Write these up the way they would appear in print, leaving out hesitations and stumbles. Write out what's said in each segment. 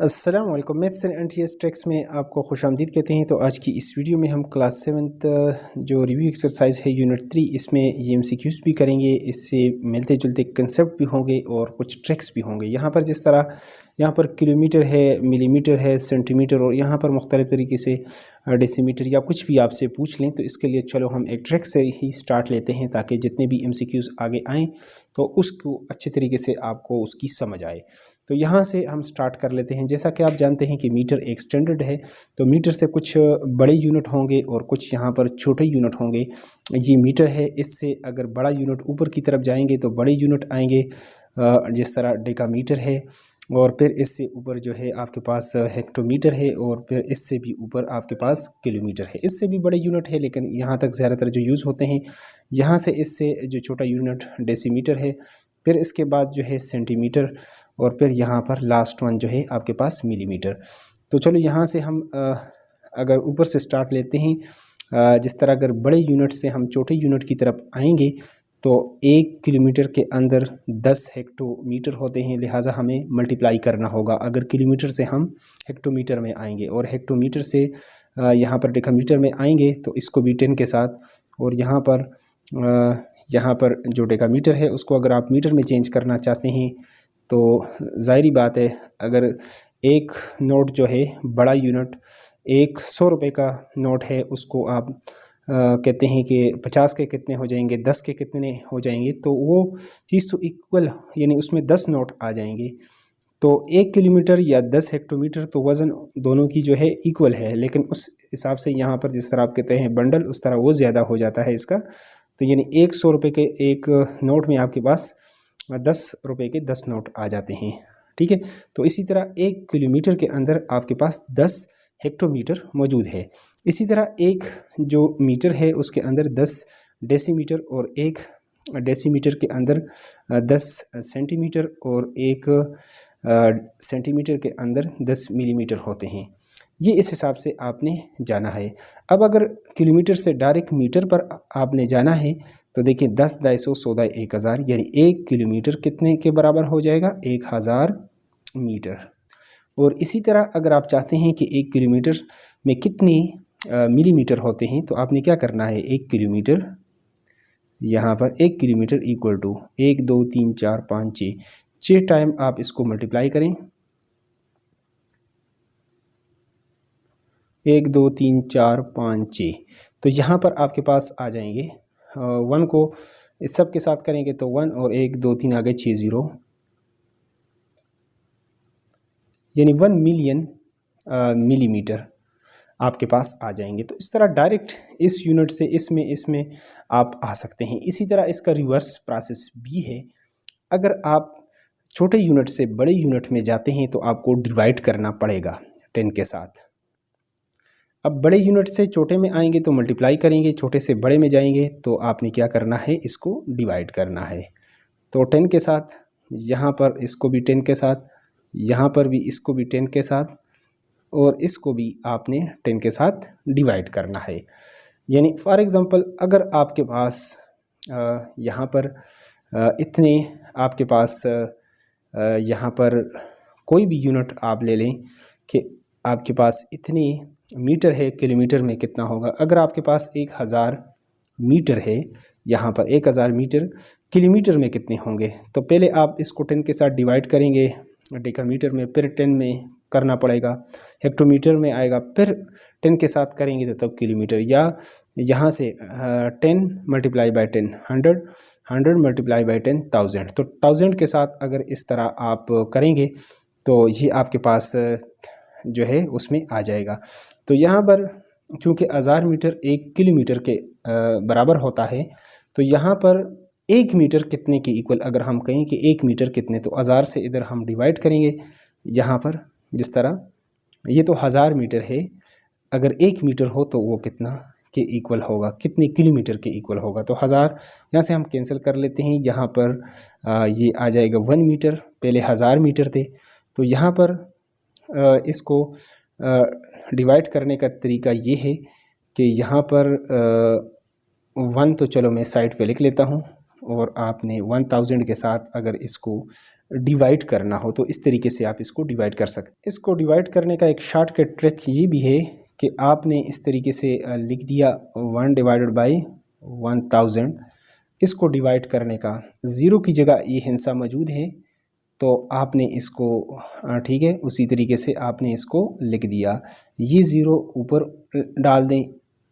अस्सलाम वालेकुम। Maths and NTS tricks में आपको खुशामदीद कहते हैं। तो आज की इस वीडियो में हम क्लास 7th जो रिव्यू एक्सरसाइज है यूनिट 3, इसमें ये एमसीक्यूज भी करेंगे, इससे मिलते जुलते कंसेप्ट भी होंगे और कुछ ट्रिक्स भी होंगे। यहाँ पर जिस तरह यहाँ पर किलोमीटर है, मिलीमीटर है, सेंटीमीटर, और यहाँ पर मुख्तलिफ़ तरीके से डेसीमीटर या कुछ भी आपसे पूछ लें, तो इसके लिए चलो हम एक ट्रिक से ही स्टार्ट लेते हैं ताकि जितने भी एमसीक्यूज आगे आएँ तो उसको अच्छे तरीके से आपको उसकी समझ आए। तो यहाँ से हम स्टार्ट कर लेते हैं। जैसा कि आप जानते हैं कि मीटर एक स्टैंडर्ड है, तो मीटर से कुछ बड़े यूनिट होंगे और कुछ यहाँ पर छोटे यूनिट होंगे। ये मीटर है, इससे अगर बड़ा यूनिट ऊपर की तरफ जाएंगे तो बड़े यूनिट आएंगे, जिस तरह डेकामीटर है, और फिर इससे ऊपर जो है आपके पास हेक्टोमीटर है, और फिर इससे भी ऊपर आपके पास किलोमीटर है। इससे भी बड़े यूनिट है, लेकिन यहाँ तक ज़्यादातर जो यूज़ होते हैं। यहाँ से इससे जो छोटा यूनिट डेसीमीटर है, फिर इसके बाद जो है सेंटीमीटर, और फिर यहाँ पर लास्ट वन जो है आपके पास मिलीमीटर। तो चलो यहाँ से हम अगर ऊपर से स्टार्ट लेते हैं। जिस तरह अगर बड़े यूनिट से हम छोटे यूनिट की तरफ आएंगे तो 1 किलोमीटर के अंदर 10 हेक्टोमीटर होते हैं, लिहाजा हमें मल्टीप्लाई करना होगा। अगर किलोमीटर से हम हेक्टोमीटर में आएंगे और हेक्टोमीटर से यहाँ पर डेकामीटर में आएंगे तो इसको भी 10 के साथ, और यहाँ पर जो डेकामीटर है उसको अगर आप मीटर में चेंज करना चाहते हैं तो ज़ाहिरी बात है, अगर एक नोट जो है बड़ा यूनिट 100 रुपये का नोट है, उसको आप कहते हैं कि 50 के कितने हो जाएंगे, 10 के कितने हो जाएंगे, तो वो चीज़ तो इक्वल, यानी उसमें 10 नोट आ जाएंगे। तो 1 किलोमीटर या 10 हेक्टोमीटर तो वज़न दोनों की जो है इक्वल है, लेकिन उस हिसाब से यहाँ पर जिस तरह आप कहते हैं बंडल, उस तरह वो ज़्यादा हो जाता है इसका। तो यानी 100 रुपये के एक नोट में आपके पास 10 रुपये के 10 नोट आ जाते हैं, ठीक है। तो इसी तरह 1 किलोमीटर के अंदर आपके पास 10 हेक्टोमीटर मौजूद है। इसी तरह एक जो मीटर है उसके अंदर 10 डेसीमीटर, और एक डेसीमीटर के अंदर 10 सेंटीमीटर, और एक सेंटीमीटर के अंदर 10 मिलीमीटर होते हैं। ये इस हिसाब से आपने जाना है। अब अगर किलोमीटर से डायरेक्ट मीटर पर आपने जाना है तो देखिए 10 दाइसो 100 1000, यानी 1 किलोमीटर कितने के बराबर हो जाएगा, 1000 मीटर। और इसी तरह अगर आप चाहते हैं कि 1 किलोमीटर में कितने मिलीमीटर होते हैं, तो आपने क्या करना है, 1 किलोमीटर, यहाँ पर 1 किलोमीटर इक्वल टू 1 2 3 4 5 6 टाइम आप इसको मल्टीप्लाई करें। 1 2 3 4 5 6, तो यहाँ पर आपके पास आ जाएंगे 1 को इस सब के साथ करेंगे तो 1 और 1 2 3 आ गए 6 0, यानी 1 मिलियन मिलीमीटर आपके पास आ जाएंगे। तो इस तरह डायरेक्ट इस यूनिट से इसमें आप आ सकते हैं। इसी तरह इसका रिवर्स प्रोसेस भी है। अगर आप छोटे यूनिट से बड़े यूनिट में जाते हैं तो आपको डिवाइड करना पड़ेगा 10 के साथ। अब बड़े यूनिट से छोटे में आएंगे तो मल्टीप्लाई करेंगे, छोटे से बड़े में जाएंगे तो आपने क्या करना है, इसको डिवाइड करना है। तो 10 के साथ, यहाँ पर इसको भी 10 के साथ, यहाँ पर भी इसको भी 10 के साथ, और इसको भी आपने 10 के साथ डिवाइड करना है। यानी फॉर एग्ज़ाम्पल अगर आपके पास यहाँ पर इतने आपके पास यहाँ पर कोई भी यूनिट आप ले लें कि आपके पास इतने मीटर है, किलोमीटर में कितना होगा। अगर आपके पास 1000 मीटर है, यहाँ पर 1000 मीटर, किलोमीटर में कितने होंगे, तो पहले आप इसको 10 के साथ डिवाइड करेंगे डेकामीटर में, फिर 10 में करना पड़ेगा, हेक्टोमीटर में आएगा, फिर 10 के साथ करेंगे तो तब किलोमीटर, या यहाँ से 10 मल्टीप्लाई बाई 10 100, 100 मल्टीप्लाई बाई 10 1000। तो 1000 के साथ अगर इस तरह आप करेंगे तो ये आपके पास जो है उसमें आ जाएगा। तो यहाँ पर चूँकि 1000 मीटर 1 किलोमीटर के बराबर होता है, तो यहाँ पर 1 मीटर कितने के इक्वल, अगर हम कहें कि 1 मीटर कितने, तो 1000 से इधर हम डिवाइड करेंगे। यहाँ पर जिस तरह ये तो 1000 मीटर है, अगर 1 मीटर हो तो वो कितना के इक्वल होगा, कितने किलोमीटर के इक्वल होगा। तो 1000 यहाँ से हम कैंसिल कर लेते हैं। यहाँ पर ये आ जाएगा 1 मीटर, पहले 1000 मीटर थे। तो यहाँ पर इसको डिवाइड करने का तरीका ये है कि यहाँ पर 1 तो चलो मैं साइड पे लिख लेता हूँ, और आपने 1000 के साथ अगर इसको डिवाइड करना हो तो इस तरीके से आप इसको डिवाइड कर सकते हैं। इसको डिवाइड करने का एक शॉर्टकट ट्रिक ये भी है कि आपने इस तरीके से लिख दिया 1 डिवाइडेड बाई 1000। इसको डिवाइड करने का 0 की जगह ये हिस्सा मौजूद है तो आपने इसको ठीक है उसी तरीके से आपने इसको लिख दिया। ये 0 ऊपर डाल दें,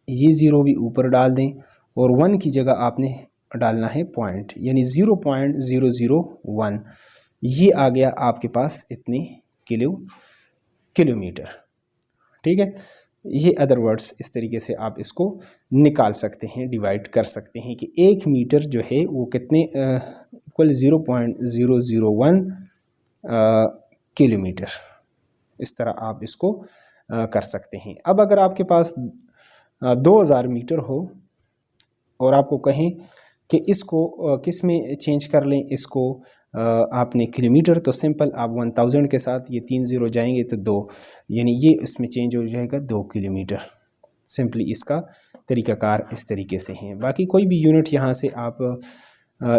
ये 0 भी ऊपर डाल दें और 1 की जगह आपने डालना है पॉइंट, यानी 0.001। ये आ गया आपके पास इतने किलोमीटर। ठीक है, ये अदर वर्ड्स इस तरीके से आप इसको निकाल सकते हैं, डिवाइड कर सकते हैं कि 1 मीटर जो है वो कितने इक्वल 0.001 किलोमीटर। इस तरह आप इसको कर सकते हैं। अब अगर आपके पास 2000 मीटर हो और आपको कहें कि इसको किस में चेंज कर लें, इसको आपने किलोमीटर, तो सिंपल आप 1000 के साथ ये 3 0 जाएंगे तो 2, यानी ये इसमें चेंज हो जाएगा 2 किलोमीटर। सिंपली इसका तरीक़ाकार इस तरीके से हैं। बाकी कोई भी यूनिट यहाँ से आप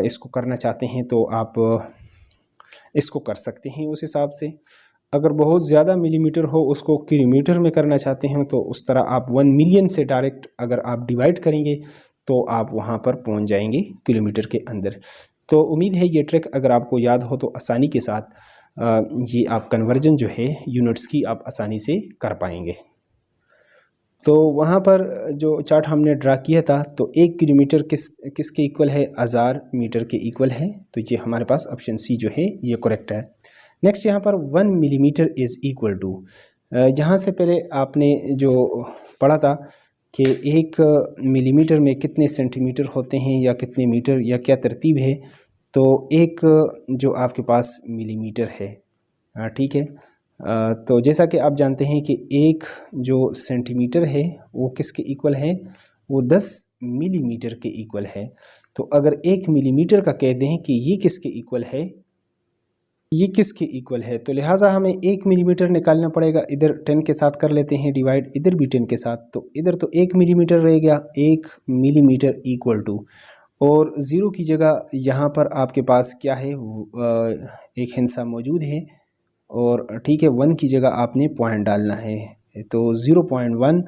इसको करना चाहते हैं तो आप इसको कर सकते हैं उस हिसाब से। अगर बहुत ज़्यादा मिलीमीटर हो उसको किलोमीटर में करना चाहते हैं तो उस तरह आप 1 मिलियन से डायरेक्ट अगर आप डिवाइड करेंगे तो आप वहाँ पर पहुँच जाएंगे किलोमीटर के अंदर। तो उम्मीद है ये ट्रिक अगर आपको याद हो तो आसानी के साथ ये आप कन्वर्जन जो है यूनिट्स की आप आसानी से कर पाएंगे। तो वहाँ पर जो चार्ट हमने ड्रा किया था तो 1 किलोमीटर किसके इक्वल है, 1000 मीटर के इक्वल है। तो ये हमारे पास ऑप्शन सी जो है ये करेक्ट है। नेक्स्ट यहाँ पर 1 मिलीमीटर इज़ इक्वल टू, यहाँ से पहले आपने जो पढ़ा था कि 1 मिलीमीटर में कितने सेंटीमीटर होते हैं या कितने मीटर या क्या तरतीब है। तो एक जो आपके पास मिलीमीटर है, ठीक है, तो जैसा कि आप जानते हैं कि 1 जो सेंटीमीटर है वो किसके इक्वल है, वो 10 मिलीमीटर के इक्वल है। तो अगर 1 मिलीमीटर का कह दें कि ये किसके इक्वल है, ये किसके इक्वल है, तो लिहाजा हमें 1 मिलीमीटर निकालना पड़ेगा। इधर 10 के साथ कर लेते हैं डिवाइड, इधर भी 10 के साथ, तो इधर तो 1 मिलीमीटर रह गया। 1 मिलीमीटर इक्वल टू, और 0 की जगह यहाँ पर आपके पास क्या है, एक हिस्सा मौजूद है, और ठीक है 1 की जगह आपने पॉइंट डालना है। तो 0.1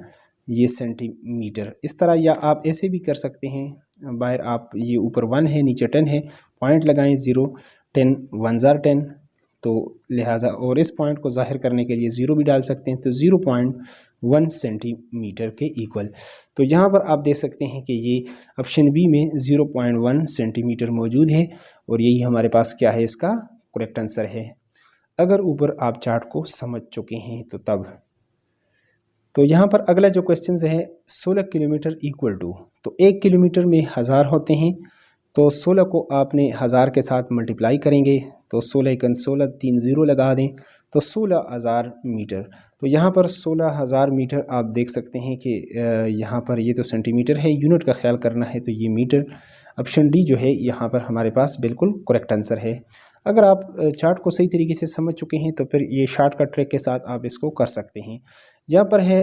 ये सेंटीमीटर। इस तरह या आप ऐसे भी कर सकते हैं, बाहर आप ये ऊपर 1 है नीचे 10 है, पॉइंट लगाएं 0 10 1 जार 10, तो लिहाजा और इस पॉइंट को जाहिर करने के लिए 0 भी डाल सकते हैं। तो 0.1 सेंटीमीटर के इक्वल। तो यहाँ पर आप देख सकते हैं कि ये ऑप्शन बी में 0.1 सेंटीमीटर मौजूद है और यही हमारे पास क्या है, इसका करेक्ट आंसर है। अगर ऊपर आप चार्ट को समझ चुके हैं तो तब। तो यहाँ पर अगला जो क्वेश्चन है 16 किलोमीटर इक्वल टू, तो 1 किलोमीटर में 1000 होते हैं, तो 16 को आपने 1000 के साथ मल्टीप्लाई करेंगे, तो 16 × 16 3 0 लगा दें तो 16,000 मीटर। तो यहाँ पर 16,000 मीटर आप देख सकते हैं कि यहाँ पर ये तो सेंटीमीटर है, यूनिट का ख्याल करना है तो ये मीटर। ऑप्शन डी जो है यहाँ पर हमारे पास बिल्कुल करेक्ट आंसर है। अगर आप चार्ट को सही तरीके से समझ चुके हैं तो फिर ये शॉर्टकट ट्रिक के साथ आप इसको कर सकते हैं। यहाँ पर है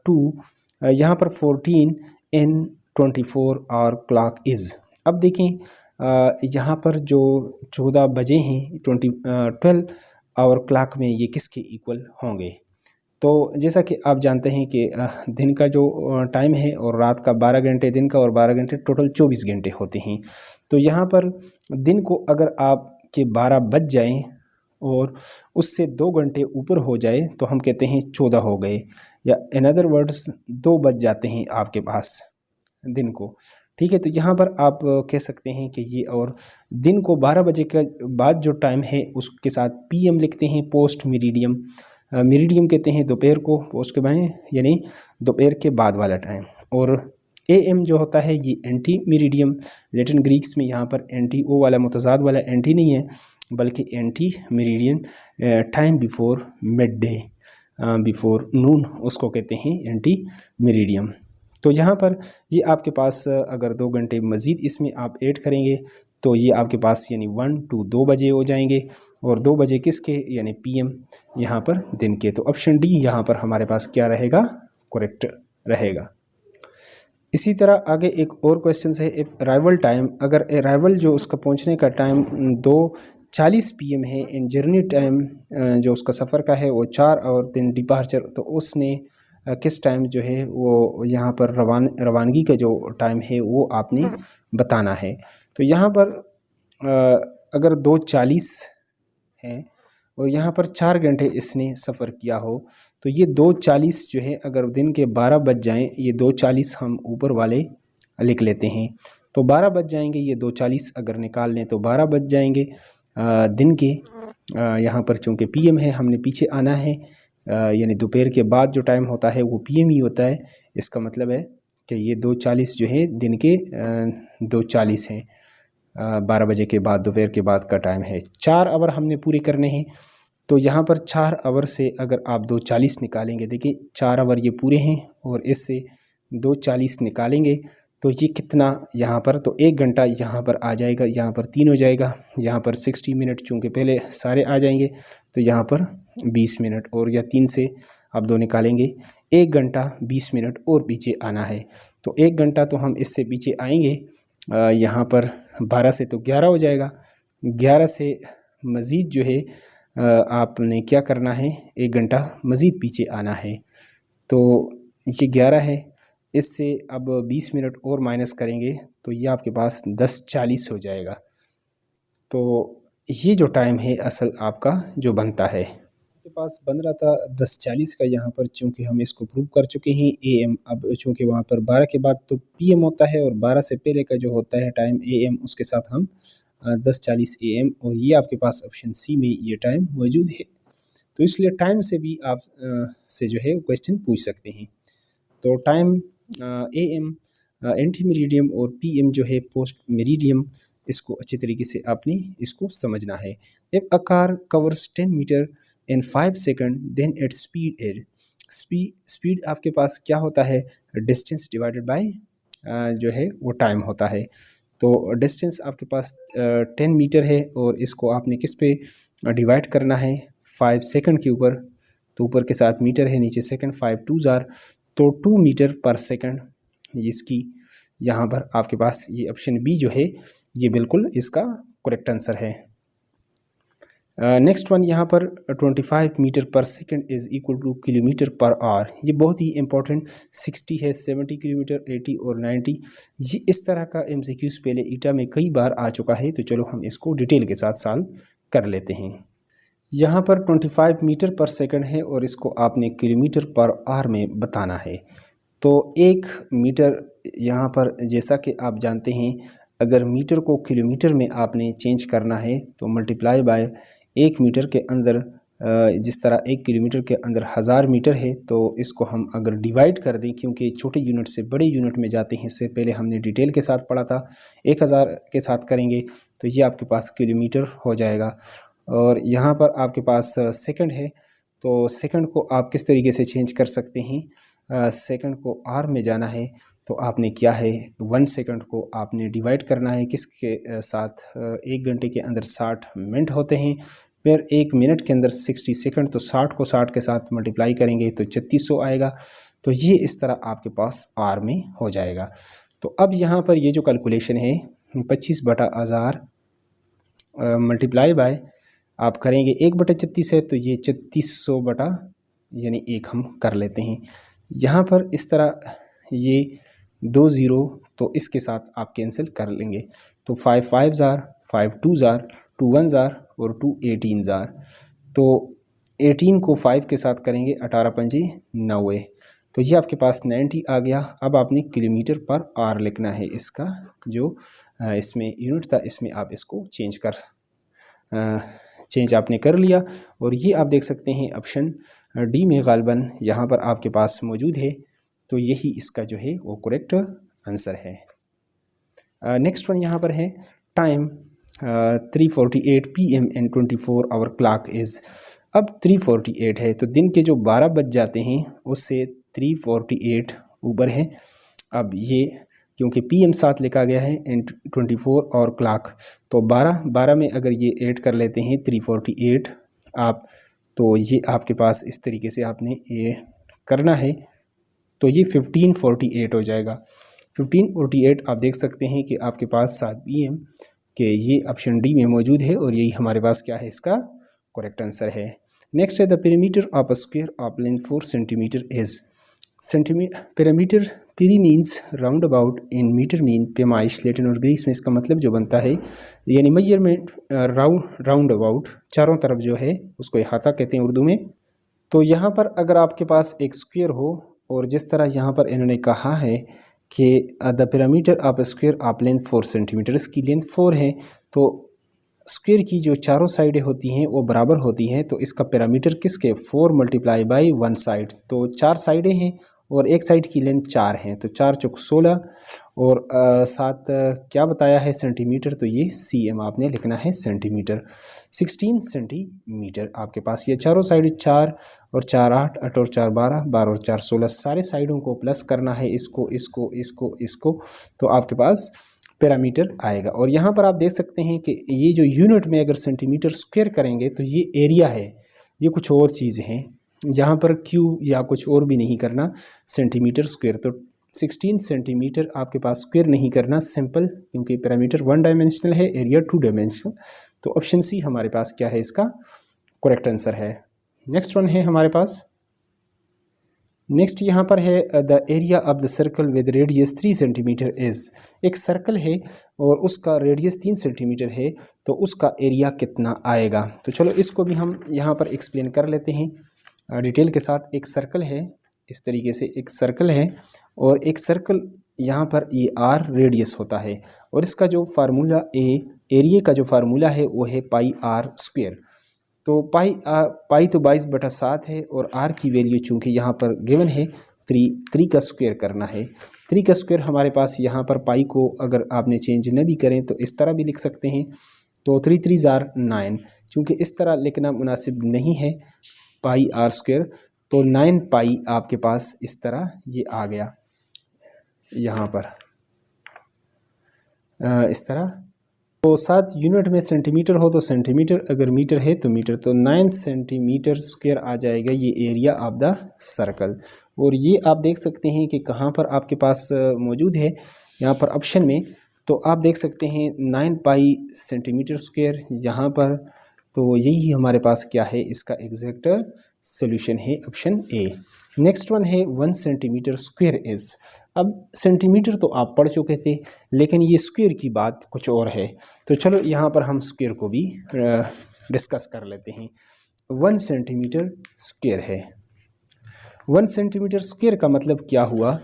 2, यहाँ पर 14 in 24 आवर क्लॉक इज़। अब देखें यहाँ पर जो 14 बजे हैं 12 आवर क्लॉक में ये किसके इक्वल होंगे। तो जैसा कि आप जानते हैं कि दिन का जो टाइम है और रात का 12 घंटे दिन का और 12 घंटे, टोटल 24 घंटे होते हैं। तो यहाँ पर दिन को अगर आप के 12 बज जाएं और उससे 2 घंटे ऊपर हो जाए तो हम कहते हैं 14 हो गए, या इन अदर वर्ड्स 2 बज जाते हैं आपके पास दिन को, ठीक है। तो यहाँ पर आप कह सकते हैं कि ये, और दिन को 12 बजे के बाद जो टाइम है उसके साथ PM लिखते हैं, पोस्ट मेरिडियम। मेरिडियम कहते हैं दोपहर को, पोस्ट के बाद यानी दोपहर के बाद वाला टाइम, और AM जो होता है ये एंटी मेरिडियम। लैटिन ग्रीक्स में यहाँ पर एंटी ओ वाला मुतज़ाद वाला एंटी नहीं है बल्कि anti meridian, time before mid day, before noon, उसको कहते हैं एंटी मेरिडियम। तो यहाँ पर ये आपके पास अगर 2 घंटे मज़ीद इसमें आप ऐड करेंगे तो ये आपके पास यानी 1 to 2 बजे हो जाएंगे, और 2 बजे किसके, यानी PM यहाँ पर दिन के। तो ऑप्शन डी यहाँ पर हमारे पास क्या रहेगा, करेक्ट रहेगा। इसी तरह आगे एक और क्वेश्चन है, इफ़ अराइवल टाइम, अगर अराइवल जो उसका पहुंचने का टाइम 2 40 PM है एंड जर्नी टाइम जो उसका सफ़र का है वो 4 और दिन डिपार्चर, तो उसने किस टाइम जो है वो यहाँ पर रवानगी का जो टाइम है वो आपने बताना है। तो यहाँ पर अगर 2:40 है और यहाँ पर 4 घंटे इसने सफ़र किया हो, तो ये 2:40 जो है अगर दिन के 12 बज जाएँ, ये 2:40 हम ऊपर वाले लिख लेते हैं, तो 12 बज जाएंगे। ये 2:40 अगर निकाल लें तो 12 बज जाएंगे दिन के। यहाँ पर चूँकि PM है, हमने पीछे आना है, यानी दोपहर के बाद जो टाइम होता है वो PM ही होता है। इसका मतलब है कि ये 2:40 जो है दिन के 2:40 हैं, 12 बजे के बाद, दोपहर के बाद का टाइम है। 4 आवर हमने पूरे करने हैं, तो यहाँ पर 4 आवर से अगर आप 2:40 निकालेंगे, देखिए 4 आवर ये पूरे हैं और इससे 2:40 निकालेंगे तो ये कितना यहाँ पर, तो 1 घंटा यहाँ पर आ जाएगा, यहाँ पर 3 हो जाएगा, यहाँ पर 60 मिनट चूँकि पहले सारे आ जाएंगे तो यहाँ पर 20 मिनट, और या 3 से आप 2 निकालेंगे, 1 घंटा 20 मिनट और पीछे आना है। तो 1 घंटा तो हम इससे पीछे आएंगे, यहाँ पर 12 से तो 11 हो जाएगा, 11 से मज़ीद जो है आपने क्या करना है, 1 घंटा मज़ीद पीछे आना है। तो ये 11 है, इससे अब 20 मिनट और माइनस करेंगे तो ये आपके पास 10:40 हो जाएगा। तो ये जो टाइम है असल आपका जो बनता है, आपके पास बन रहा था 10:40 का, यहाँ पर चूँकि हम इसको प्रूव कर चुके हैं AM। अब चूँकि वहाँ पर 12 के बाद तो PM होता है और 12 से पहले का जो होता है टाइम AM, उसके साथ हम 10:40 AM, और ये आपके पास ऑप्शन C में ये टाइम मौजूद है। तो इसलिए टाइम से भी आप से जो है क्वेश्चन पूछ सकते हैं। तो टाइम AM एंटी मेरिडियम और PM जो है पोस्ट मेरिडियम, इसको अच्छे तरीके से आपने इसको समझना है। If a car covers 10 metre in 5 second then it's speed आपके पास क्या होता है, डिस्टेंस डिवाइडेड बाय जो है वो टाइम होता है। तो डिस्टेंस आपके पास 10 मीटर है और इसको आपने किस पे डिवाइड करना है, 5 सेकंड के ऊपर, तो ऊपर के साथ मीटर है, नीचे सेकंड, 5 2 ज़ार, तो 2 मीटर पर सेकंड इसकी यहाँ पर आपके पास ये ऑप्शन B जो है ये बिल्कुल इसका करेक्ट आंसर है। नेक्स्ट वन यहाँ पर 25 मीटर पर second is equal two kilometre per hour, ये बहुत ही इंपॉर्टेंट, 60 है, 70 किलोमीटर, 80 और 90, ये इस तरह का MCQs पहले ईटा में कई बार आ चुका है। तो चलो हम इसको डिटेल के साथ सॉल्व कर लेते हैं। यहाँ पर 25 मीटर पर सेकंड है और इसको आपने किलोमीटर पर आवर में बताना है। तो 1 मीटर यहाँ पर, जैसा कि आप जानते हैं, अगर मीटर को किलोमीटर में आपने चेंज करना है तो मल्टीप्लाई बाय 1 मीटर के अंदर, जिस तरह 1 किलोमीटर के अंदर 1000 मीटर है, तो इसको हम अगर डिवाइड कर दें, क्योंकि छोटे यूनिट से बड़े यूनिट में जाते हैं, इससे पहले हमने डिटेल के साथ पढ़ा था, 1000 के साथ करेंगे तो ये आपके पास किलोमीटर हो जाएगा। और यहाँ पर आपके पास सेकंड है, तो सेकंड को आप किस तरीके से चेंज कर सकते हैं, सेकंड को आर में जाना है तो आपने क्या है, 1 सेकंड को आपने डिवाइड करना है किसके साथ, 1 घंटे के अंदर 60 मिनट होते हैं, फिर 1 मिनट के अंदर 60 सेकंड, तो 60 को 60 के साथ मल्टीप्लाई करेंगे तो 3600 आएगा। तो ये इस तरह आपके पास आर में हो जाएगा। तो अब यहाँ पर ये जो कैलकुलेशन है 25/1000 मल्टीप्लाई बाय आप करेंगे 1/36 है, तो ये 3600 बटा यानी 1 हम कर लेते हैं। यहाँ पर इस तरह ये 2 ज़ीरो, तो इसके साथ आप कैंसिल कर लेंगे, तो 5 5 ज़ार, 5 2 ज़ार, 2 1 ज़ार और 2 18 ज़ार। तो 18 को 5 के साथ करेंगे, 18 पंजे 90, तो ये आपके पास 90 आ गया। अब आपने किलोमीटर पर आवर लिखना है, इसका जो इसमें यूनिट था इसमें आप इसको चेंज आपने कर लिया। और ये आप देख सकते हैं ऑप्शन डी में गालबन यहाँ पर आपके पास मौजूद है, तो यही इसका जो है वो करेक्ट आंसर है। नेक्स्ट वन यहाँ पर है time 3:48 PM and 24 hour clock is. अब 3:48 है तो दिन के जो 12 बज जाते हैं उससे 3:48 ऊपर है। अब ये क्योंकि PM साथ लिखा गया है एंड 24 और क्लॉक, तो 12 में अगर ये ऐड कर लेते हैं 3:48 आप, तो ये आपके पास इस तरीके से आपने ये करना है, तो ये 15:48 हो जाएगा। 15:48 आप देख सकते हैं कि आपके पास 7 PM कि ये ऑप्शन डी में मौजूद है और यही हमारे पास क्या है, इसका करेक्ट आंसर है। नेक्स्ट है the perimeter of a square of length 4 centimetre is. Perimeter, peri means round about, in meter mean पैमाइश, लैटिन और ग्रीक में इसका मतलब जो बनता है यानी मेजरमेंट, राउंड अबाउट, चारों तरफ जो है उसको अहाता कहते हैं उर्दू में। तो यहाँ पर अगर आपके पास एक स्क्वायर हो और जिस तरह यहाँ पर इन्होंने कहा है कि the parameter of square of length 4 centimetre, इसकी लेंथ 4 है, तो स्क्वायर की जो चारों साइडें होती हैं वो बराबर होती हैं, तो इसका पैरामीटर किसके 4 मल्टीप्लाई बाई 1 साइड, तो 4 साइडें हैं और एक साइड की लेंथ 4 है, तो 4 चौक 16 और 7 क्या बताया है सेंटीमीटर, तो ये cm आपने लिखना है सेंटीमीटर, 16 सेंटीमीटर आपके पास। ये चारों साइड 4 और 4 8, 8 और 4 12, 12 और 4 16, सारे साइडों को प्लस करना है, इसको इसको इसको इसको, तो आपके पास पैरामीटर आएगा। और यहाँ पर आप देख सकते हैं कि ये जो यूनिट में अगर सेंटीमीटर स्क्वायर करेंगे तो ये एरिया है, ये कुछ और चीज़ है, यहाँ पर क्यूब या कुछ और भी नहीं करना, सेंटीमीटर स्क्वायर, तो 16 सेंटीमीटर आपके पास स्क्वायर नहीं करना, सिंपल, क्योंकि पैरामीटर 1 डायमेंशनल है, एरिया 2 डायमेंशनल, तो ऑप्शन सी हमारे पास क्या है, इसका करेक्ट आंसर है। नेक्स्ट वन है हमारे पास, नेक्स्ट यहाँ पर है the area of the circle with radius 3 centimetre is. एक सर्कल है और उसका रेडियस 3 सेंटीमीटर है, तो उसका एरिया कितना आएगा। तो चलो इसको भी हम यहाँ पर एक्सप्लेन कर लेते हैं डिटेल के साथ। एक सर्कल है, इस तरीके से एक सर्कल है और एक सर्कल यहाँ पर ये आर रेडियस होता है और इसका जो फार्मूला एरिया का जो फार्मूला है वो है पाई आर स्क्वायर। तो पाई तो 22/7 है और आर की वैल्यू चूँकि यहाँ पर गिवन है 3 का स्क्वायर करना है। 3 का स्क्वायर हमारे पास यहाँ पर पाई को अगर आपने चेंज न भी करें तो इस तरह भी लिख सकते हैं, तो 3 3 जार 9, चूँकि इस तरह लिखना मुनासिब नहीं है पाई आर स्क्वायर, तो 9 पाई आपके पास इस तरह ये आ गया यहाँ पर इस तरह। तो 7 यूनिट में सेंटीमीटर हो तो सेंटीमीटर, अगर मीटर है तो मीटर, तो 9 सेंटीमीटर स्क्वायर आ जाएगा ये एरिया ऑफ द सर्कल। और ये आप देख सकते हैं कि कहाँ पर आपके पास मौजूद है, यहाँ पर ऑप्शन में, तो आप देख सकते हैं 9 पाई सेंटीमीटर स्क्वायर यहाँ पर, तो यही हमारे पास क्या है, इसका एग्जैक्ट सोल्यूशन है ऑप्शन ए। नेक्स्ट वन है 1 सेंटीमीटर स्क्वायर इज़। अब सेंटीमीटर तो आप पढ़ चुके थे, लेकिन ये स्क्वायर की बात कुछ और है, तो चलो यहाँ पर हम स्क्वायर को भी डिस्कस कर लेते हैं। 1 सेंटीमीटर स्क्वायर है, 1 सेंटीमीटर स्क्वायर का मतलब क्या हुआ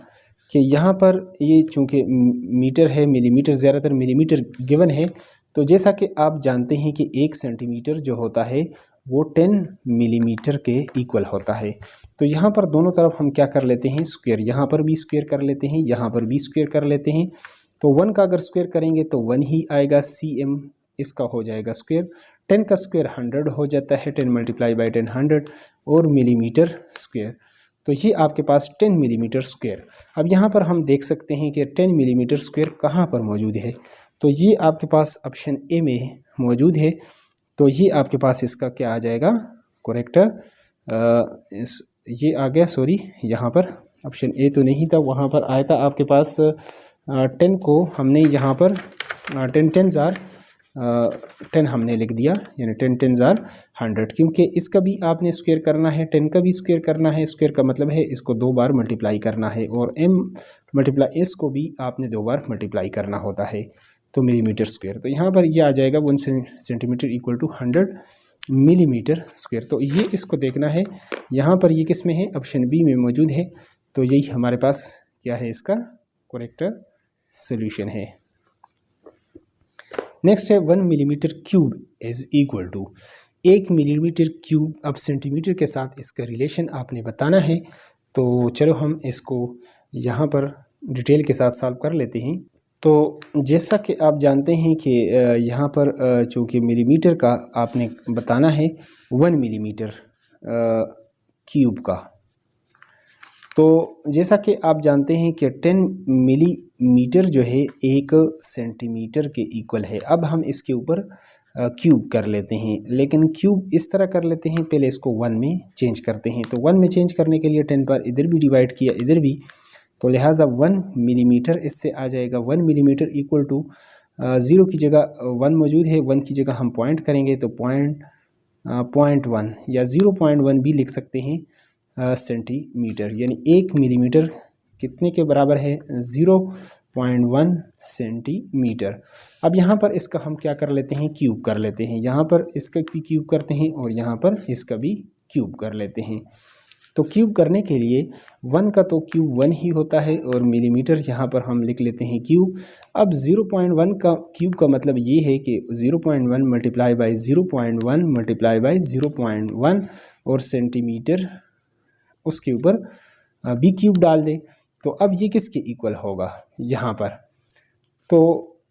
कि यहाँ पर ये चूँकि मीटर है, मिलीमीटर, ज़्यादातर मिलीमीटर गिवन है, तो जैसा कि आप जानते हैं कि 1 सेंटीमीटर जो होता है वो 10 मिलीमीटर के इक्वल होता है। तो यहाँ पर दोनों तरफ हम क्या कर लेते हैं, स्क्वायर, यहाँ पर भी स्क्वायर कर लेते हैं, यहाँ पर भी स्क्वायर कर लेते हैं। तो 1 का अगर स्क्वायर करेंगे तो 1 ही आएगा, cm इसका हो जाएगा स्क्वायर। 10 का स्क्वायर 100 हो जाता है, 10 मल्टीप्लाई बाई 10 100, और मिलीमीटर स्क्वायर, तो ये आपके पास 10 मिलीमीटर स्क्वायर। अब यहाँ पर हम देख सकते हैं कि 10 मिलीमीटर स्क्वायर कहाँ पर मौजूद है, तो ये आपके पास ऑप्शन ए में मौजूद है, तो ये आपके पास इसका क्या आ जाएगा, करेक्ट ये आ गया, सॉरी यहाँ पर ऑप्शन ए तो नहीं था, वहाँ पर आया था आपके पास 10 को हमने यहाँ पर 10 जार 10 हमने लिख दिया, यानी 10 जार 100, क्योंकि इसका भी आपने स्क्वायर करना है, 10 का भी स्क्वायर करना है। स्क्वायर का मतलब है इसको 2 बार मल्टीप्लाई करना है, और m मल्टीप्लाई s को भी आपने 2 बार मल्टीप्लाई करना होता है, तो मिलीमीटर स्क्वायर। तो यहाँ पर ये आ जाएगा 1 centimetre equal to 100 millimetre square. तो ये इसको देखना है, यहाँ पर ये किस में है, ऑप्शन बी में मौजूद है, तो यही हमारे पास क्या है, इसका करेक्ट सोल्यूशन है। नेक्स्ट है 1 millimetre cube is equal to 1 millimetre cube. अब सेंटीमीटर के साथ इसका रिलेशन आपने बताना है, तो चलो हम इसको यहाँ पर डिटेल के साथ सॉल्व कर लेते हैं। तो जैसा कि आप जानते हैं कि यहाँ पर चूँकि मिलीमीटर का आपने बताना है 1 मिलीमीटर क्यूब का, तो जैसा कि आप जानते हैं कि 10 मिलीमीटर जो है 1 सेंटीमीटर के इक्वल है। अब हम इसके ऊपर क्यूब कर लेते हैं, लेकिन क्यूब इस तरह कर लेते हैं, पहले इसको 1 में चेंज करते हैं। तो 1 में चेंज करने के लिए 10 पर इधर भी डिवाइड किया, इधर भी, तो लिहाजा 1 मिलीमीटर इससे आ जाएगा 1 मिलीमीटर इक्वल टू ज़ीरो की जगह 1 मौजूद है, 1 की जगह हम पॉइंट करेंगे तो 0.1 या 0.1 भी लिख सकते हैं सेंटीमीटर, यानी 1 मिलीमीटर कितने के बराबर है? 0.1 सेंटीमीटर। अब यहाँ पर इसका हम क्या कर लेते हैं? क्यूब कर लेते हैं। यहाँ पर इसका भी क्यूब करते हैं और यहाँ पर इसका भी क्यूब कर लेते हैं। तो क्यूब करने के लिए 1 का तो क्यूब 1 ही होता है और मिलीमीटर यहाँ पर हम लिख लेते हैं क्यूब। अब 0.1 का क्यूब का मतलब ये है कि 0.1 मल्टीप्लाई बाई 0.1 मल्टीप्लाई बाई 0.1 और सेंटीमीटर उसके ऊपर बी क्यूब डाल दें। तो अब ये किसके इक्वल होगा? यहाँ पर तो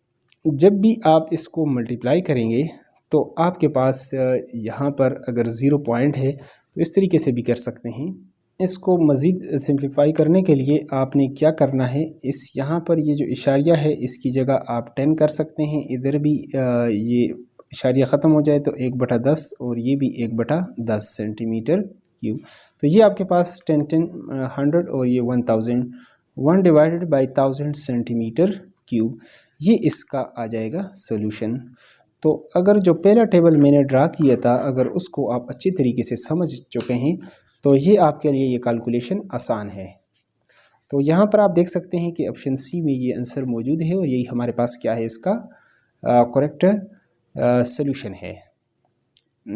जब भी आप इसको मल्टीप्लाई करेंगे तो आपके पास यहाँ पर अगर 0 पॉइंट है तो इस तरीके से भी कर सकते हैं। इसको मज़ीद सिंप्लीफाई करने के लिए आपने क्या करना है, इस यहाँ पर ये जो इशारिया है इसकी जगह आप 10 कर सकते हैं। इधर भी ये इशारिया ख़त्म हो जाए तो 1/10 और ये भी 1/10 सेंटीमीटर क्यूब। तो ये आपके पास 10 10 100 और ये 1000 1 डिवाइडेड बाई 1000 सेंटीमीटर क्यूब, ये इसका आ जाएगा सोल्यूशन। तो अगर जो पहला टेबल मैंने ड्रा किया था अगर उसको आप अच्छी तरीके से समझ चुके हैं तो ये आपके लिए ये कैलकुलेशन आसान है। तो यहाँ पर आप देख सकते हैं कि ऑप्शन सी में ये आंसर मौजूद है और यही हमारे पास क्या है, इसका करेक्ट सोल्यूशन है।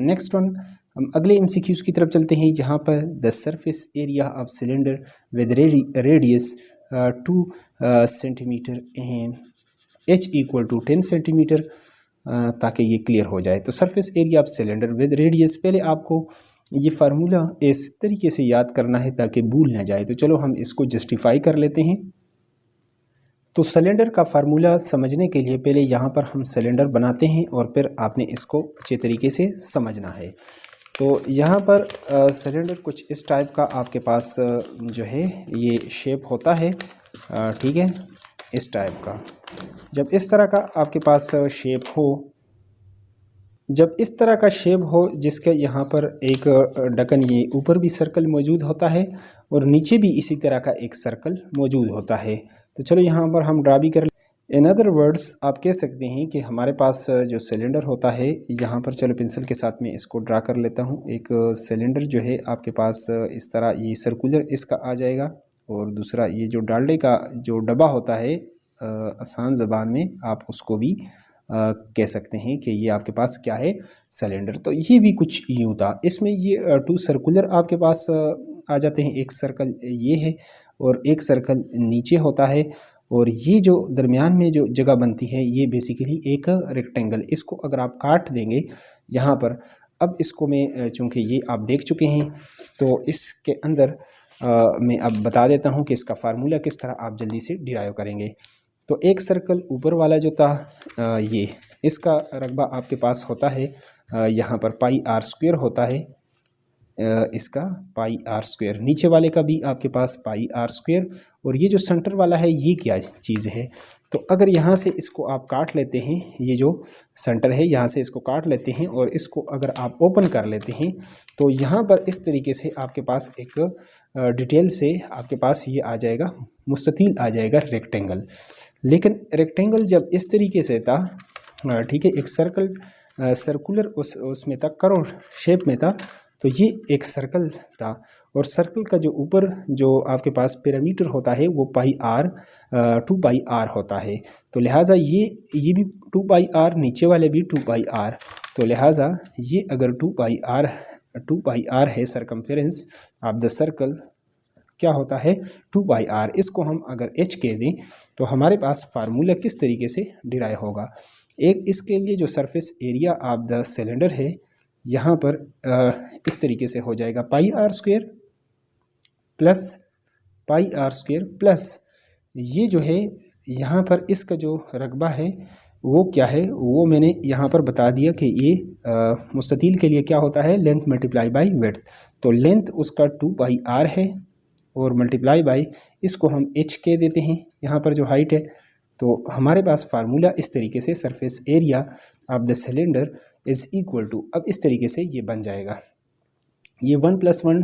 नेक्स्ट वन, हम अगले एमसीक्यूज़ की तरफ चलते हैं। यहाँ पर the surface area of cylinder with radius 2 centimetre and h equal to 10 centimetre, ताकि ये क्लियर हो जाए। तो surface area of cylinder with radius, पहले आपको ये फार्मूला इस तरीके से याद करना है ताकि भूल ना जाए। तो चलो हम इसको जस्टिफाई कर लेते हैं। तो सिलेंडर का फार्मूला समझने के लिए पहले यहाँ पर हम सिलेंडर बनाते हैं और फिर आपने इसको अच्छे तरीके से समझना है। तो यहाँ पर सिलेंडर कुछ इस टाइप का आपके पास जो है ये शेप होता है, ठीक है, इस टाइप का। जब इस तरह का आपके पास शेप हो, जब इस तरह का शेप हो जिसके यहाँ पर एक ढक्कन, ये ऊपर भी सर्कल मौजूद होता है और नीचे भी इसी तरह का एक सर्कल मौजूद होता है। तो चलो यहाँ पर हम ड्रा भी कर, इन अदर वर्ड्स आप कह सकते हैं कि हमारे पास जो सिलेंडर होता है, यहाँ पर चलो पेंसिल के साथ में इसको ड्रा कर लेता हूँ। एक सिलेंडर जो है आपके पास इस तरह ये सर्कुलर इसका आ जाएगा और दूसरा ये जो डालडे का जो डब्बा होता है, आसान ज़बान में आप उसको भी कह सकते हैं कि ये आपके पास क्या है, सिलेंडर। तो ये भी कुछ यूँ था। इसमें ये 2 सर्कुलर आपके पास आ जाते हैं, एक सर्कल ये है और एक सर्कल नीचे होता है और ये जो दरमियान में जो जगह बनती है ये बेसिकली एक रेक्टेंगल। इसको अगर आप काट देंगे यहाँ पर, अब इसको मैं चूँकि ये आप देख चुके हैं तो इसके अंदर मैं अब बता देता हूँ कि इसका फार्मूला किस तरह आप जल्दी से डिराइव करेंगे। तो एक सर्कल ऊपर वाला जो था ये, इसका रकबा आपके पास होता है यहाँ पर पाई आर स्क्वायर होता है, इसका पाई आर स्क्वायर। नीचे वाले का भी आपके पास पाई आर स्क्वायर और ये जो सेंटर वाला है ये क्या चीज़ है। तो अगर यहाँ से इसको आप काट लेते हैं, ये जो सेंटर है यहाँ से इसको काट लेते हैं और इसको अगर आप ओपन कर लेते हैं तो यहाँ पर इस तरीके से आपके पास एक डिटेल से आपके पास ये आ जाएगा, मुस्ततील आ जाएगा रेक्टेंगल। लेकिन रेक्टेंगल जब इस तरीके से था, ठीक है, एक सर्कल सर्कुलर उसमें था, करोड़ शेप में था, तो ये एक सर्कल था और सर्कल का जो ऊपर जो आपके पास पैरामीटर होता है वो पाई आर 2 पाई आर होता है। तो लिहाजा ये भी 2 पाई आर, नीचे वाले भी 2 पाई आर। तो लिहाजा ये अगर 2 पाई आर है सरकमफेरेंस ऑफ द सर्कल, क्या होता है 2 पाई आर। इसको हम अगर h कह दें तो हमारे पास फार्मूला किस तरीके से डिराइव होगा। एक इसके लिए जो surface area of the cylinder है यहाँ पर इस तरीके से हो जाएगा पाई आर स्क्वायर प्लस ये जो है यहाँ पर इसका जो रकबा है वो क्या है, वो मैंने यहाँ पर बता दिया कि ये मुस्ततील के लिए क्या होता है, लेंथ मल्टीप्लाई बाई विड्थ। तो लेंथ उसका 2 पाई आर है और मल्टीप्लाई बाई इसको हम h कह देते हैं यहाँ पर जो हाइट है। तो हमारे पास फार्मूला इस तरीके से surface area of the cylinder is equal to, अब इस तरीके से ये बन जाएगा, ये 1 + 1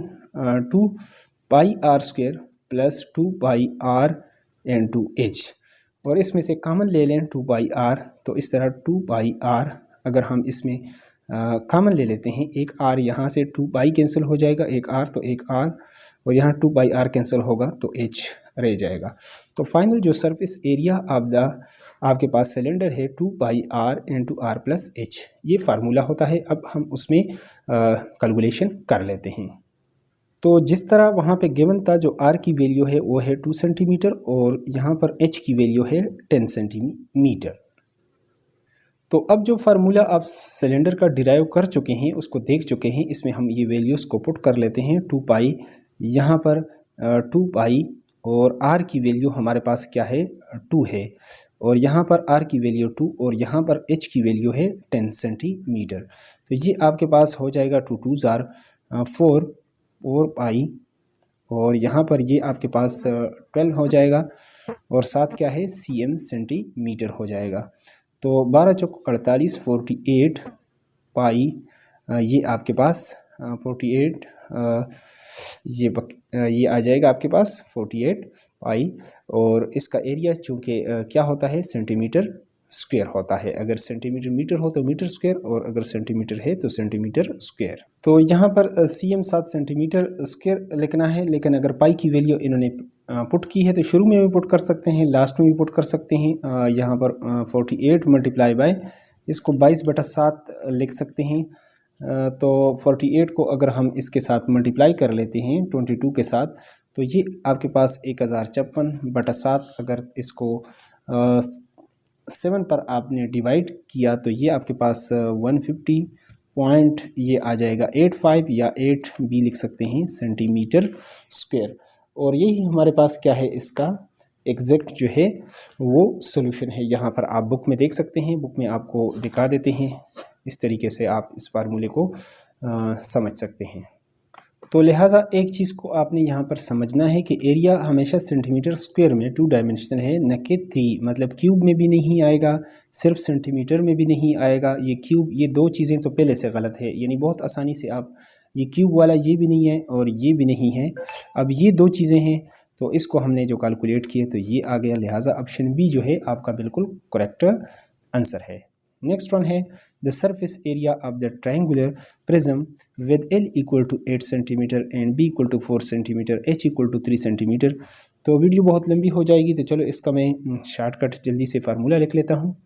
2 pi r square plus 2 pi r × h। और इसमें से कॉमन ले लें 2 पाई आर, तो इस तरह 2 पाई आर अगर हम इसमें कॉमन ले लेते हैं, एक आर यहाँ से 2 पाई कैंसिल हो जाएगा, एक आर तो एक आर, और यहाँ 2 पाई आर कैंसिल होगा तो एच रह जाएगा। तो फाइनल जो सरफेस एरिया ऑफ द आपके पास सिलेंडर है 2 pi r into r plus h, ये फार्मूला होता है। अब हम उसमें कैलकुलेशन कर लेते हैं। तो जिस तरह वहाँ पे गिवन था, जो आर की वैल्यू है वो है 2 सेंटीमीटर और यहाँ पर एच की वैल्यू है 10 सेंटीमीटर। तो अब जो फार्मूला आप सिलेंडर का डिराइव कर चुके हैं, उसको देख चुके हैं, इसमें हम ये वैल्यूज़ को पुट कर लेते हैं। 2 पाई यहाँ पर 2 पाई और आर की वैल्यू हमारे पास क्या है 2 है, और यहाँ पर आर की वैल्यू 2 और यहाँ पर एच की वैल्यू है 10 सेंटीमीटर। तो ये आपके पास हो जाएगा 2 2 जार 4 पाई, और यहाँ पर ये आपके पास 12 हो जाएगा, और साथ क्या है cm सेंटीमीटर हो जाएगा। तो 12 चौक 48 48 पाई, ये आपके पास 48 ये आ जाएगा आपके पास 48 पाई, और इसका एरिया चूँकि क्या होता है सेंटीमीटर स्क्वायर होता है। अगर सेंटीमीटर मीटर हो तो मीटर स्क्वायर, और अगर सेंटीमीटर है तो सेंटीमीटर स्क्वायर। तो यहाँ पर cm 7 सेंटीमीटर स्क्वायर लिखना है, लेकिन अगर पाई की वैल्यू इन्होंने पुट की है तो शुरू में भी पुट कर सकते हैं, लास्ट में भी पुट कर सकते हैं। यहाँ पर 48 मल्टीप्लाई बाय इसको 22/7 लिख सकते हैं। तो 48 को अगर हम इसके साथ मल्टीप्लाई कर लेते हैं 22 के साथ, तो ये आपके पास 1056/7, अगर इसको 7 पर आपने डिवाइड किया तो ये आपके पास 150 पॉइंट ये आ जाएगा 85 या 8 भी लिख सकते हैं सेंटीमीटर स्क्वायर। और यही हमारे पास क्या है, इसका एग्जैक्ट जो है वो सॉल्यूशन है। यहाँ पर आप बुक में देख सकते हैं, बुक में आपको दिखा देते हैं, इस तरीके से आप इस फार्मूले को समझ सकते हैं। तो लिहाजा एक चीज़ को आपने यहाँ पर समझना है कि एरिया हमेशा सेंटीमीटर स्क्वायर में 2 डायमेंशनल है, न कि 3, मतलब क्यूब में भी नहीं आएगा, सिर्फ सेंटीमीटर में भी नहीं आएगा। ये क्यूब, ये दो चीज़ें तो पहले से गलत है, यानी बहुत आसानी से आप ये क्यूब वाला ये भी नहीं है और ये भी नहीं है। अब ये दो चीज़ें हैं, तो इसको हमने जो कैलकुलेट किए तो ये आ गया, लिहाजा ऑप्शन बी जो है आपका बिल्कुल करेक्ट आंसर है। नेक्स्ट वन है the surface area of the triangular prism with L equal to 8 centimetre and B equal to 4 centimetre, H equal to 3 centimetre. तो वीडियो बहुत लंबी हो जाएगी, तो चलो इसका मैं शॉर्टकट जल्दी से फार्मूला लिख लेता हूँ।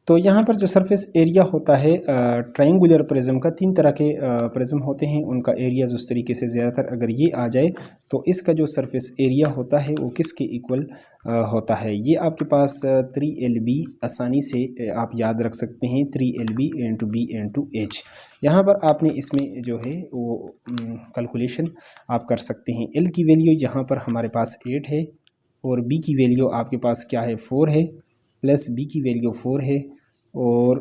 तो यहाँ पर जो सरफेस एरिया होता है ट्रायंगुलर प्रिज्म का, 3 तरह के प्रिज्म होते हैं, उनका एरिया उस तरीके से ज़्यादातर अगर ये आ जाए तो इसका जो सरफेस एरिया होता है वो किसके इक्वल होता है। ये आपके पास 3LB आसानी से आप याद रख सकते हैं, 3LB into B into H। यहाँ पर आपने इसमें जो है वो कैलकुलेशन आप कर सकते हैं। L की वैल्यू यहाँ पर हमारे पास 8 है, और B की वैल्यू आपके पास क्या है 4 है, प्लस B की वैल्यू 4 है, और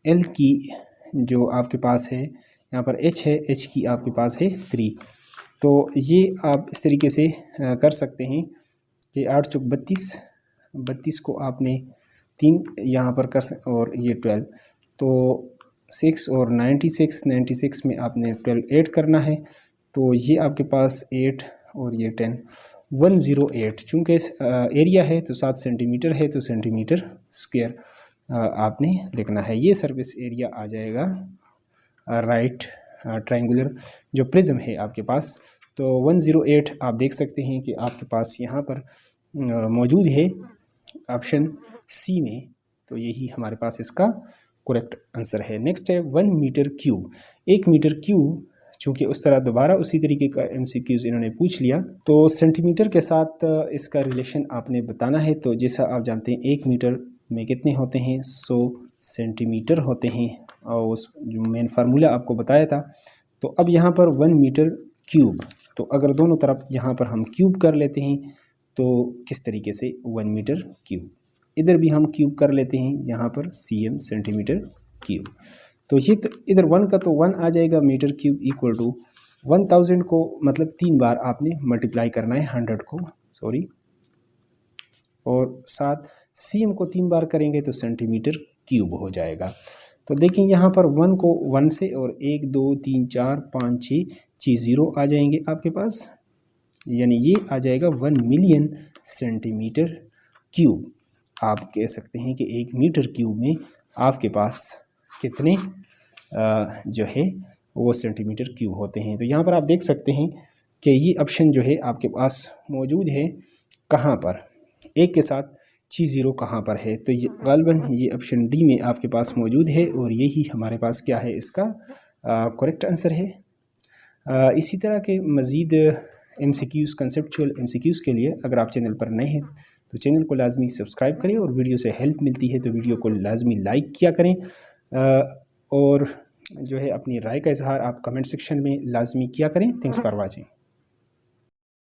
L की जो आपके पास है यहाँ पर H है, H की आपके पास है 3। तो ये आप इस तरीके से कर सकते हैं कि 8 चौक 32 को आपने 3 यहाँ पर कर और ये 12, तो 6 और 96 में आपने 12 ऐड करना है, तो ये आपके पास 8 और ये 10 108। चूँकि एरिया है तो 7 सेंटीमीटर है, तो सेंटीमीटर स्क्वायर आपने लिखना है। ये सरफेस एरिया आ जाएगा राइट ट्रायंगुलर जो प्रिज्म है आपके पास। तो 108 आप देख सकते हैं कि आपके पास यहाँ पर मौजूद है ऑप्शन सी में, तो यही हमारे पास इसका करेक्ट आंसर है। नेक्स्ट है 1 मीटर क्यूब। 1 मीटर क्यूब, चूँकि उस तरह दोबारा उसी तरीके का MCQs इन्होंने पूछ लिया, तो सेंटीमीटर के साथ इसका रिलेशन आपने बताना है। तो जैसा आप जानते हैं 1 मीटर में कितने होते हैं 100 सेंटीमीटर होते हैं, और उस जो मेन फार्मूला आपको बताया था। तो अब यहाँ पर 1 मीटर क्यूब, तो अगर दोनों तरफ यहाँ पर हम क्यूब कर लेते हैं तो किस तरीके से 1 मीटर क्यूब, इधर भी हम क्यूब कर लेते हैं, यहाँ पर cm सेंटीमीटर क्यूब। तो ये तो इधर 1 का तो 1 आ जाएगा, मीटर क्यूब इक्वल टू 1000 को मतलब 3 बार आपने मल्टीप्लाई करना है 100 को, सॉरी, और साथ cm को 3 बार करेंगे तो सेंटीमीटर क्यूब हो जाएगा। तो देखिए यहाँ पर 1 को 1 से और 1 2 3 4 5 6 0 आ जाएंगे आपके पास, यानी ये आ जाएगा 1 मिलियन सेंटीमीटर क्यूब, आप कह सकते हैं कि 1 मीटर क्यूब में आपके पास कितने जो है वो सेंटीमीटर क्यूब होते हैं। तो यहाँ पर आप देख सकते हैं कि ये ऑप्शन जो है आपके पास मौजूद है कहाँ पर, एक के साथ 60 कहाँ पर है, तो ये गालिबन ये ऑप्शन डी में आपके पास मौजूद है और यही हमारे पास क्या है, इसका करेक्ट आंसर है। इसी तरह के मज़ीद MCQs कंसेप्चुअल MCQs के लिए अगर आप चैनल पर नए हैं तो चैनल को लाजमी सब्सक्राइब करें, और वीडियो से हेल्प मिलती है तो वीडियो को लाजमी लाइक किया करें, और जो है अपनी राय का इजहार आप कमेंट सेक्शन में लाजमी किया करें। Thanks for watching.